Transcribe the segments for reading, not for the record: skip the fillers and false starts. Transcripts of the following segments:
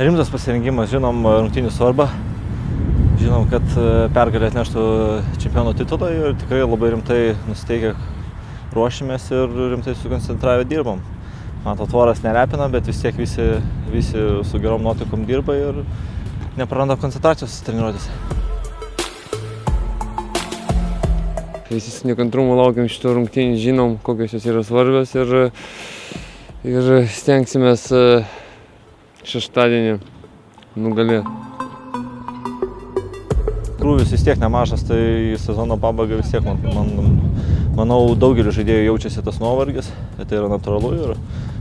Rimtas pasirengimas, žinom rungtynių svarbą, žinom, kad pergalė atneštų čempionų titulą ir tikrai labai rimtai nusiteikę ruošimės ir rimtai sukoncentravę dirbam. Man to tvoras nelepina, bet vis tiek visi su gerom nuotaikom dirba ir nepraranda koncentracijos treniruotėse. Visi su nekantrumu laukiam šito rungtynių, žinom, kokios jos yra svarbios ir stengsimės šeštadienį nugalėti. Krūvis vis tiek nemažas, tai sezono pabaiga vis tiek, manau, daugelis žaidėjų jaučiasi tas nuovargis, tai yra natūralu ir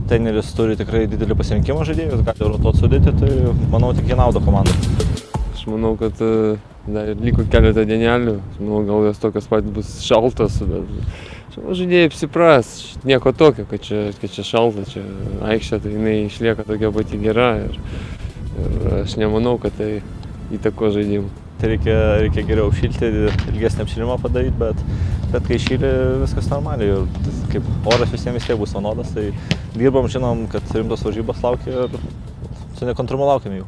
treneris turi tikrai didelį pasirinkimą žaidėjus, gali rotuoti sudėti, tai manau tik į naudą komandai. Aš manau, kad dar liko keletą dienelių, manau, gal jos tokios pat bus šaltos, bet žaidėjai apsipras, nieko tokio, kad čia šalta, čia aikštė, tai jinai išlieka tokia pati gera ir aš nemanau, kad tai įtako žaidimų. Tai reikia geriau šilti, ilgesnį apšilimą padaryti, bet kai šyli viskas normaliai ir kaip oras visiems vis tiek bus vienodas, tai dirbam, žinom, kad rimtos varžybos laukia ir su nekantrumu laukiam jų.